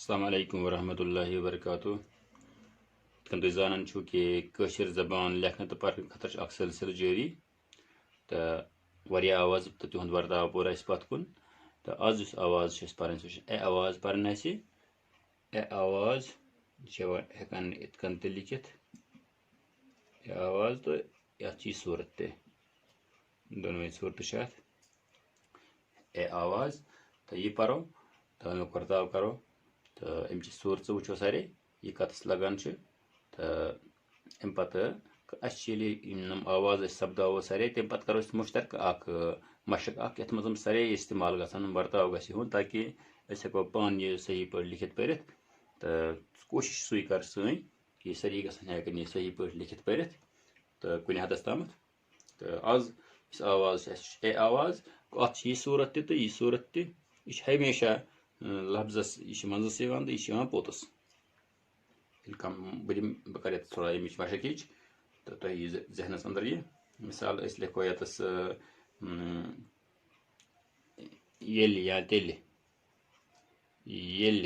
السلام علیکم ورحمۃ اللہ وبرکاتہ تم تھی زانان چھو کہ کشر زبان لکھنے تو پڑھنے خاطر اخ سلسلہ جاری تو واریاہ آواز تو تہد ورتاو پور اس پت کن تو آز اس آواز پڑھن سہ اے آواز پڑھن اس اے آواز ہیکان ات کن تہ لکھت اے آواز تو یت چھ صورت تہ دونوے صورت ات اے آواز تو یہ پرو تو امیک ورتاو کرو تو امچ صورت وچو سارے یہ کتس لگان تو ام پتہ نم آواز سپداو سارے تم پتہ کرو مشترک مشق یت مز سارے استعمال گھان ورتاو گھن تاکہ ہیکو پان یہ صحیح پہ لکھت پرت تو کوشش سوئی کر سن کہ ساری گھن ہیکن یہ صحیح پہ لکھت پرت تو کن حدس تام تو آز اس آواز اے آواز ات یہ صورت تہ تو یہ صورت تہ یہ ہمیشہ لفظس یہ منزس تو یہ پوتس کم بہ کر تھوڑا امچ مشق تو تہ ذہنس اندر یہ مثال اس لکھو یتس یل یا تیل یل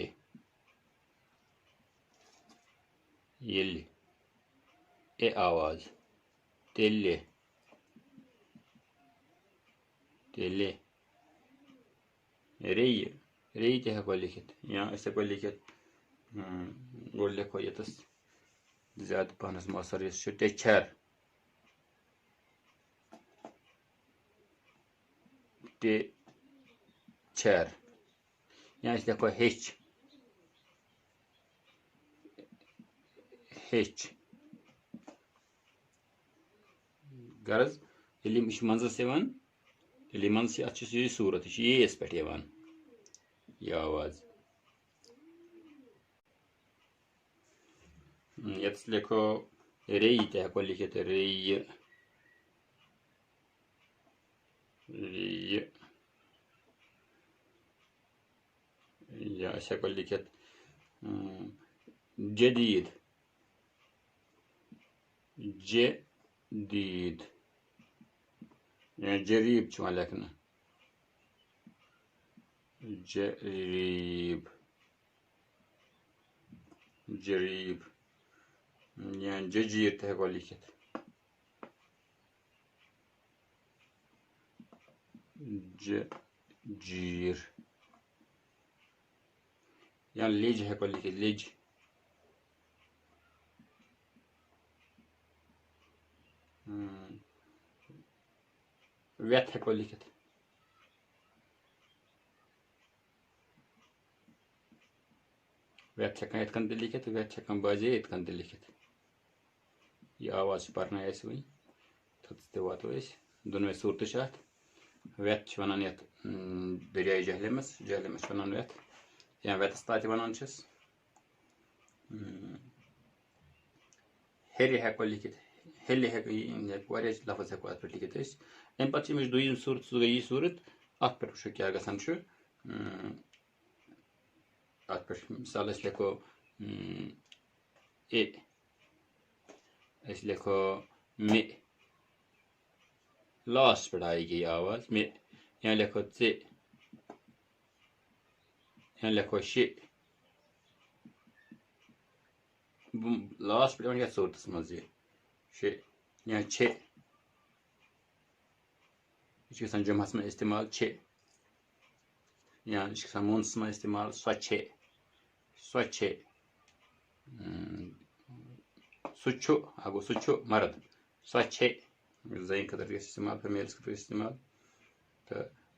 یل اے آواز تیل تیل ری ری تہ ہیکو لکھت یا اس ہیکو لکھت گو لکھو یتس زیادہ پہنس مؤثر اس ٹیچر ٹیچر یا اس لکھو ہیچ ہیچ غرض یل یہ منزس یل منز ات یہ صورت یہ یس پہ یہ آواز یتس لکھو ری تہ ہیکو لکھت ری ری یا اس ہیکو لکھت جدید جدید یا جریب چھ لکھنا جریب جریب یا ججیر تہ ہیکو لکھت ججیر یا لج ہیکو لکھت لج ویت ہیکو لکھت ویت ہیکان ات کن تہ لکھت ویت ہیکان بازے ات کن تہ لکھت یہ آواز پڑھنا اس وی تھوتس تہ واتو دونوے صورت ات ویت ونان یت دریائے جہلمس ونان ویت یا ویتس تہ ونان چھس ہیرِ ہیکو لکھت ہیلہِ ہیکو واریاہ لفظ ہیکو ات پہ لکھت ام پتہ امچ دویم صورت سہ گئی یہ صورت ات پہ وچھو کیا گژھان ات پہ مثال اس لکھو اے اس لکھو مے لاسٹ پہ آئے گی یہ آواز مے یا لکھو ژے یا لکھو شے لاسٹ پہ یتھ صورتس مز یہ شے یا چھے یہ گژھان جمعس میں استعمال چھے یا یہ گژھان مونس میں استعمال سو چھے سو چھے سہ چھُ گو سہ چھُ مرد سو چھے زن خطر استعمال فیمیلس خطر استعمال تو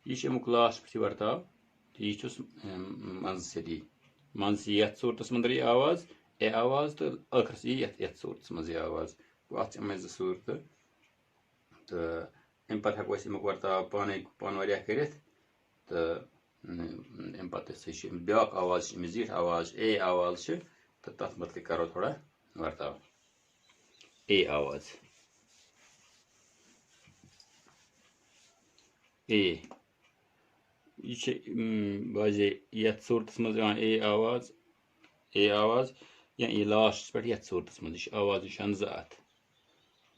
یہ امیک لاسٹ پہ ورتاو تو یہ چھس منزس منز یتھ صورتس مندر یہ آواز اے آواز تو ٲخرس یتھ صورتس مز یہ آواز گو ات امے زٕ صورت تو ام پتہ ہیکو امیک ورتاو پان واریاہ کرت تو ام پتہ بیاکھ آواز زیٹھ آواز اے آواز تو تر متعلق کرو تھوڑا ورتاو اے آواز اے یہ بازے یتھ صورتس مز اے آواز یا یہ لاسٹ پہ یتھ صورتس مز یہ آواز یہ زٕ ات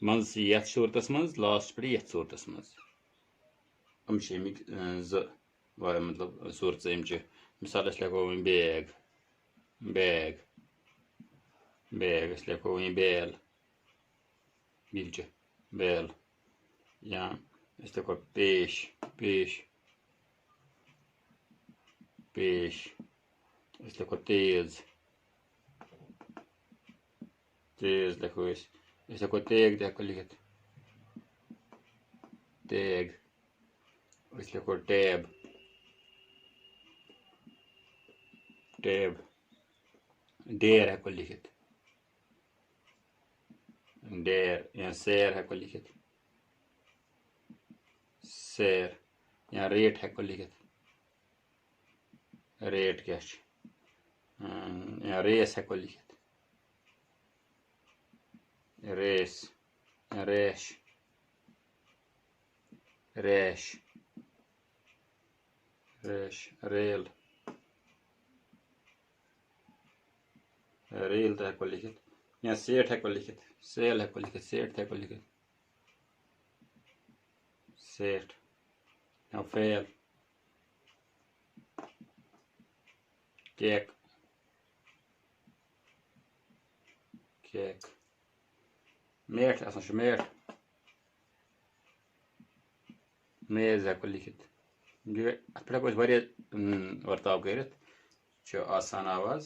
منز یتھ صورتس مز لاسٹ پہ یتھ صورتس مز ام امیک زٕ مطلب صورت امچہ مثال اس لکھو بیگ بیگ بیگ أسۍ لیکھو وۄنۍ بیل بیلچہِ بیل یا أسۍ لیکھو پیش پیش پیش أسۍ لیکھو تیز تیز لیکھو أسۍ لیکھو تیگ تہِ ہٮ۪کو لیکھِتھ تیگ أسۍ لیکھو ٹیب ٹیب ڈیر ہٮ۪کو لیکھِتھ ڈیر یا سیر ہٮ۪کو لیکھِتھ سیر یا ریٹ ہٮ۪کو لیکھِتھ ریٹ کیٛاہ چھِ یا ریس ہٮ۪کو لیکھِتھ ریس یا ریش ریش ریش ریل ریل تہِ ہٮ۪کو لیکھِتھ یا سیٹ ہٮ۪کو لیکھِتھ سیل ہٮ۪کو لیکھِتھ سیٹ تہِ ہٮ۪کو لیکھِتھ سیٹ یا فیل کیک کیک میٹھ آسان چھُ میٹھ میز ہٮ۪کو لیکھِتھ اَتھ پٮ۪ٹھ ہٮ۪کو أسۍ واریاہ ورتاو کٔرِتھ چھُ آسان آواز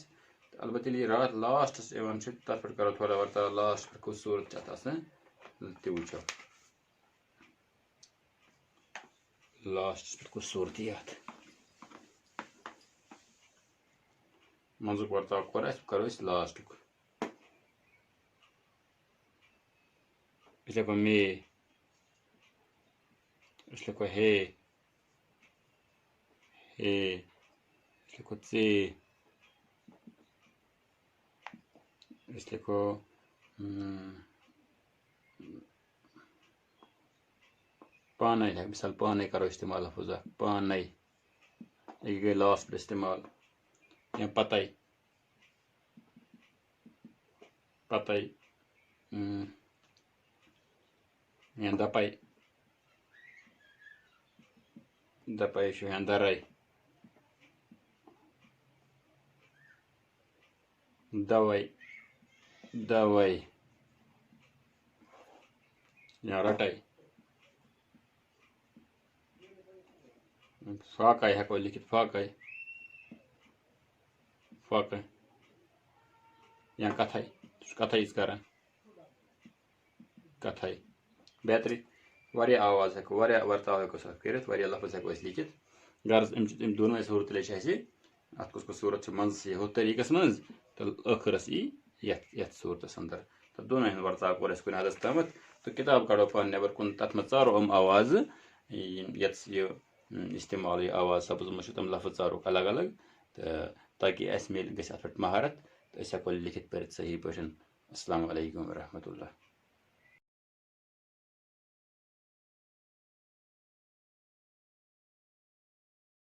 تہٕ البتہ ییٚلہِ یہِ راتھ لاسٹَس یِوان چھُ تَتھ پٮ۪ٹھ کَرو تھوڑا ورتاو لاسٹ پٮ۪ٹھ کُس صوٗرت چھِ اَتھ آسان تہِ وٕچھو لاسٹَس پٮ۪ٹھ کُس صوٗرت یی اَتھ منٛزُک ورتاو کوٚر اَسہِ کَرو أسۍ لاسٹُک أسۍ لیکھو مے أسۍ لیکھو ہے ہے أسۍ لیکھو ژے أسۍ لیکھو پانے مثال پانے کرو استعمال لفظ اکھ پانے یہ گئی لاسٹ پہ استعمال یا پتہ پتہ یا دپے دپے یا درے دوے دوے یا رٹے فاقے ہٮ۪کو لیکھِتھ فاقے فاقے یا کتھے کتھے کران کتھے بہترین واریاہ آواز ہٮ۪کو واریاہ ورتاو ہٮ۪کو أسۍ کٔرِتھ واریاہ لفظ ہٮ۪کو أسۍ لیکھِتھ غرض أمۍ دۄنوَے صوٗرتہٕ لیٚچھ اَسہِ اَتھ کُس کُس صوٗرت چھُ منٛزس یی ہُتھ طریٖقس منٛز تہٕ ٲخرس یی یتھ صوٗرتس انٛدر تہٕ دۄنوَے ہُنٛد ورتاو کوٚر اَسہِ کُنہِ حدس تامتھ تہٕ کِتاب کڑو پانہٕ نٮ۪بر کُن تتھ منٛز ژارو یِم آوازٕ یَتھ یہِ استعمال یہِ آواز سپٕزمٕژ چھِ تِم لفظ ژاروکھ الگ الگ تہٕ تاکہِ اَسہِ میلہِ گژھِ اتھ پٮ۪ٹھ مہارت تہٕ أسۍ ہٮ۪کو لیکھِتھ پٔرِتھ صحیح پٲٹھۍ السلام علیکم ورحمتہ اللہ